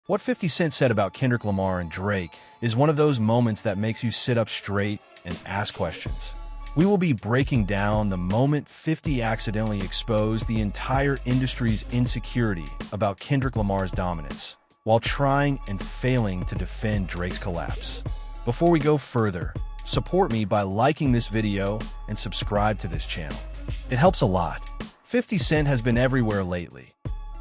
What 50 Cent said about Kendrick Lamar and Drake is one of those moments that makes you sit up straight and ask questions. We will be breaking down the moment 50 accidentally exposed the entire industry's insecurity about Kendrick Lamar's dominance, while trying and failing to defend Drake's collapse. Before we go further, support me by liking this video and subscribe to this channel. It helps a lot. 50 Cent has been everywhere lately.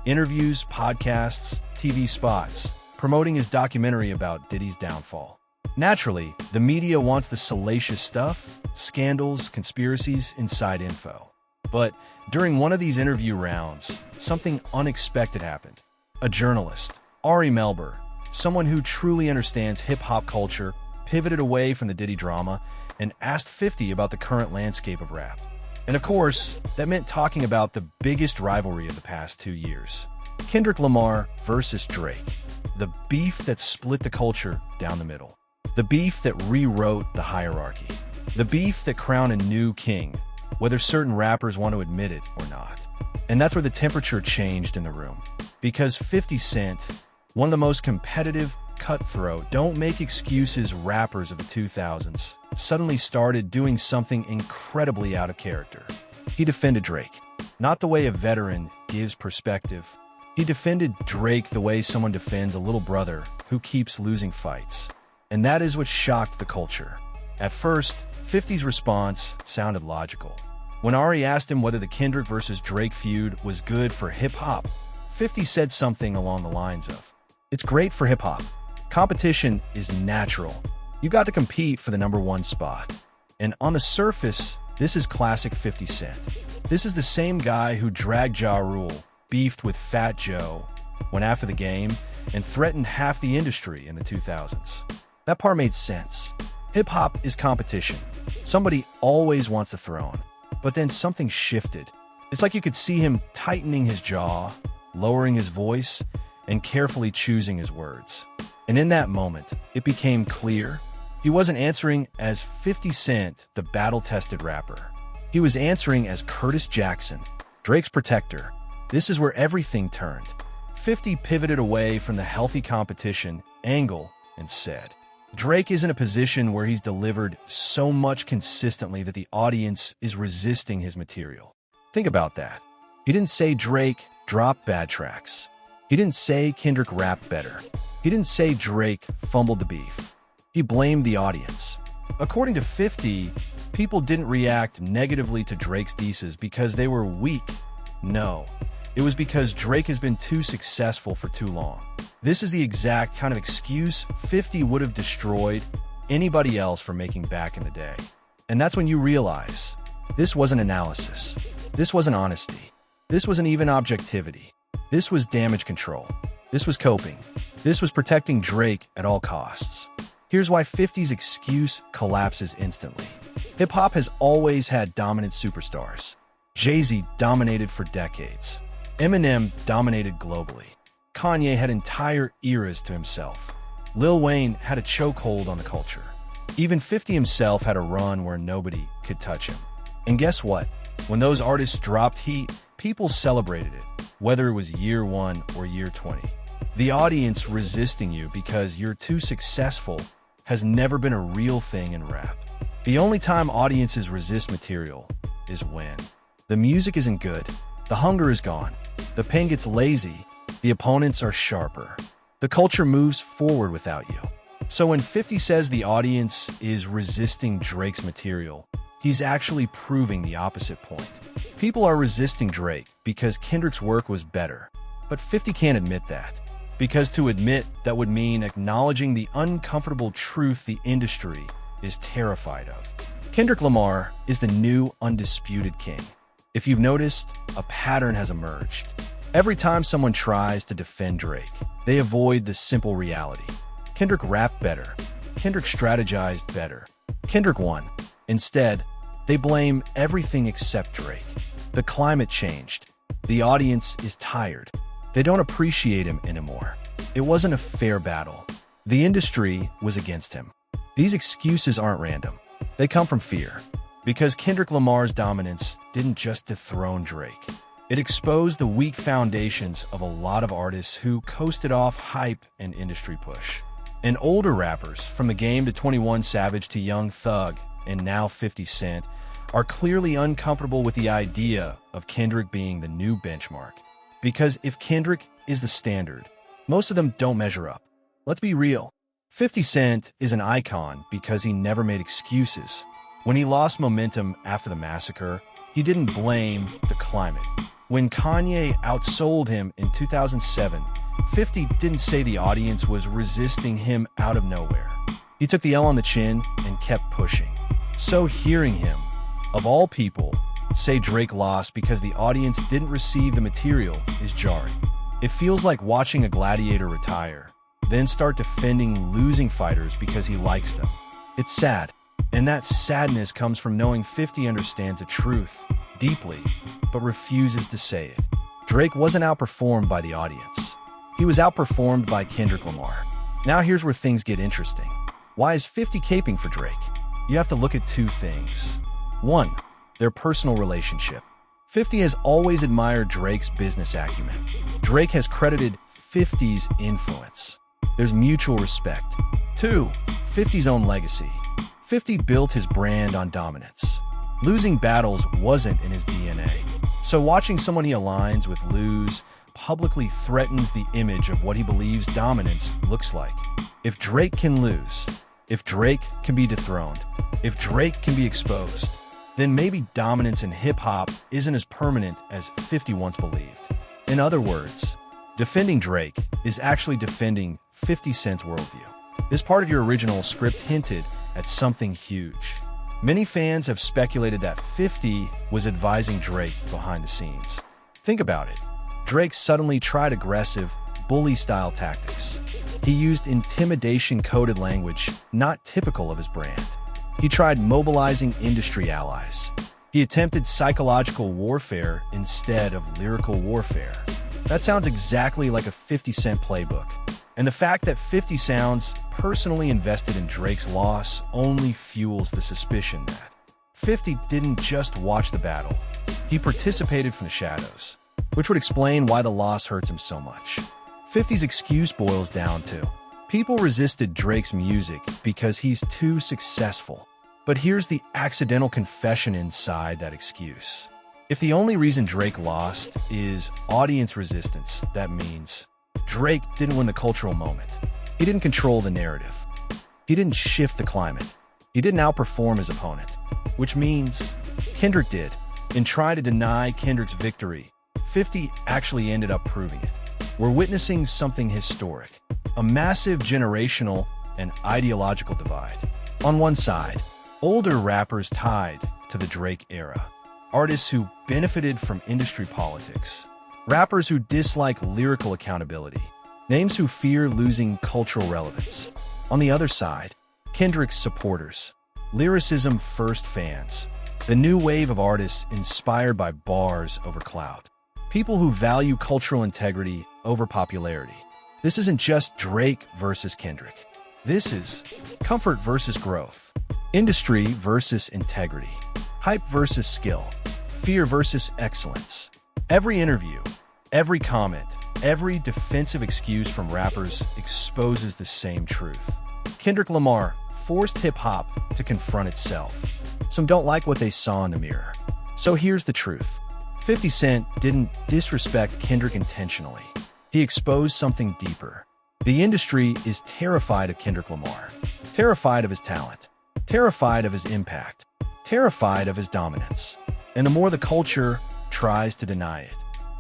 Interviews, podcasts, TV spots, promoting his documentary about Diddy's downfall. Naturally, the media wants the salacious stuff, scandals, conspiracies, inside info. But during one of these interview rounds, something unexpected happened. A journalist, Ari Melber, someone who truly understands hip-hop culture, pivoted away from the Diddy drama and asked 50 about the current landscape of rap. And of course, that meant talking about the biggest rivalry of the past 2 years. Kendrick Lamar versus Drake. The beef that split the culture down the middle. The beef that rewrote the hierarchy. The beef that crowned a new king, whether certain rappers want to admit it or not. And that's where the temperature changed in the room. Because 50 Cent, one of the most competitive, cutthroat, don't make excuses rappers of the 2000s, suddenly started doing something incredibly out of character. He defended Drake, not the way a veteran gives perspective. He defended Drake the way someone defends a little brother who keeps losing fights. And that is what shocked the culture. At first, 50's response sounded logical. When Ari asked him whether the Kendrick versus Drake feud was good for hip-hop, 50 said something along the lines of, "It's great for hip-hop. Competition is natural. You got to compete for the #1 spot." And on the surface, this is classic 50 Cent. This is the same guy who dragged Ja Rule, beefed with Fat Joe, went after the game, and threatened half the industry in the 2000s. That part made sense. Hip-hop is competition. Somebody always wants the throne. But then something shifted. It's like you could see him tightening his jaw, lowering his voice, and carefully choosing his words. And in that moment, it became clear he wasn't answering as 50 Cent, the battle-tested rapper. He was answering as Curtis Jackson, Drake's protector. This is where everything turned. 50 pivoted away from the healthy competition angle and said, Drake is in a position where he's delivered so much consistently that the audience is resisting his material. Think about that. He didn't say Drake dropped bad tracks. He didn't say Kendrick rapped better. He didn't say Drake fumbled the beef. He blamed the audience. According to 50, people didn't react negatively to Drake's disses because they were weak. No, it was because Drake has been too successful for too long. This is the exact kind of excuse 50 would have destroyed anybody else for making back in the day. And that's when you realize this wasn't analysis. This wasn't honesty. This wasn't even objectivity. This was damage control. This was coping. This was protecting Drake at all costs. Here's why 50's excuse collapses instantly. Hip-hop has always had dominant superstars. Jay-Z dominated for decades. Eminem dominated globally. Kanye had entire eras to himself. Lil Wayne had a chokehold on the culture. Even 50 himself had a run where nobody could touch him. And guess what? When those artists dropped heat, people celebrated it, whether it was year 1 or year 20. The audience resisting you because you're too successful has never been a real thing in rap. The only time audiences resist material is when the music isn't good, the hunger is gone, the pen gets lazy, the opponents are sharper. The culture moves forward without you. So when 50 says the audience is resisting Drake's material, he's actually proving the opposite point. People are resisting Drake because Kendrick's work was better. But 50 can't admit that. Because to admit that would mean acknowledging the uncomfortable truth the industry is terrified of. Kendrick Lamar is the new undisputed king. If you've noticed, a pattern has emerged. Every time someone tries to defend Drake, they avoid the simple reality. Kendrick rapped better. Kendrick strategized better. Kendrick won. Instead, they blame everything except Drake. The climate changed. The audience is tired. They don't appreciate him anymore. It wasn't a fair battle. The industry was against him. These excuses aren't random. They come from fear. Because Kendrick Lamar's dominance didn't just dethrone Drake. It exposed the weak foundations of a lot of artists who coasted off hype and industry push. And older rappers, from The Game to 21 Savage to Young Thug, and now 50 Cent, are clearly uncomfortable with the idea of Kendrick being the new benchmark. Because if Kendrick is the standard, most of them don't measure up. Let's be real. 50 Cent is an icon because he never made excuses. When he lost momentum after the massacre, he didn't blame the climate. When Kanye outsold him in 2007, 50 didn't say the audience was resisting him out of nowhere. He took the L on the chin and kept pushing. So hearing him, of all people, say Drake lost because the audience didn't receive the material is jarring. It feels like watching a gladiator retire, then start defending losing fighters because he likes them. It's sad, and that sadness comes from knowing 50 understands the truth deeply, but refuses to say it. Drake wasn't outperformed by the audience. He was outperformed by Kendrick Lamar. Now here's where things get interesting. Why is 50 caping for Drake? You have to look at two things. One, their personal relationship. 50 has always admired Drake's business acumen. Drake has credited 50's influence. There's mutual respect. Two, 50's own legacy. 50 built his brand on dominance. Losing battles wasn't in his DNA. So watching someone he aligns with lose publicly threatens the image of what he believes dominance looks like. If Drake can lose, if Drake can be dethroned, if Drake can be exposed, then maybe dominance in hip-hop isn't as permanent as 50 once believed. In other words, defending Drake is actually defending 50 Cent's worldview. This part of your original script hinted at something huge. Many fans have speculated that 50 was advising Drake behind the scenes. Think about it. Drake suddenly tried aggressive, bully-style tactics. He used intimidation-coded language not typical of his brand. He tried mobilizing industry allies. He attempted psychological warfare instead of lyrical warfare. That sounds exactly like a 50 Cent playbook. And the fact that 50 sounds personally invested in Drake's loss only fuels the suspicion that 50 didn't just watch the battle. He participated from the shadows, which would explain why the loss hurts him so much. 50's excuse boils down to, people resisted Drake's music because he's too successful. But here's the accidental confession inside that excuse. If the only reason Drake lost is audience resistance, that means Drake didn't win the cultural moment. He didn't control the narrative. He didn't shift the climate. He didn't outperform his opponent, which means Kendrick did. In trying to deny Kendrick's victory, 50 actually ended up proving it. We're witnessing something historic, a massive generational and ideological divide. On one side, older rappers tied to the Drake era, artists who benefited from industry politics, rappers who dislike lyrical accountability, names who fear losing cultural relevance. On the other side, Kendrick's supporters, lyricism-first fans, the new wave of artists inspired by bars over clout, people who value cultural integrity over popularity. This isn't just Drake versus Kendrick. This is comfort versus growth, industry versus integrity, hype versus skill, fear versus excellence. Every interview, every comment, every defensive excuse from rappers exposes the same truth. Kendrick Lamar forced hip-hop to confront itself. Some don't like what they saw in the mirror. So here's the truth. 50 Cent didn't disrespect Kendrick intentionally. He exposed something deeper. The industry is terrified of Kendrick Lamar, terrified of his talent, terrified of his impact, terrified of his dominance. And the more the culture tries to deny it,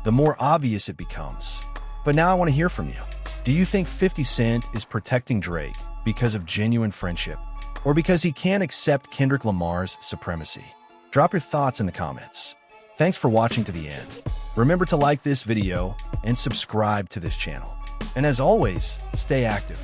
the more obvious it becomes. But now I want to hear from you. Do you think 50 Cent is protecting Drake because of genuine friendship, or because he can't accept Kendrick Lamar's supremacy? Drop your thoughts in the comments. Thanks for watching to the end. Remember to like this video and subscribe to this channel. And as always, stay active.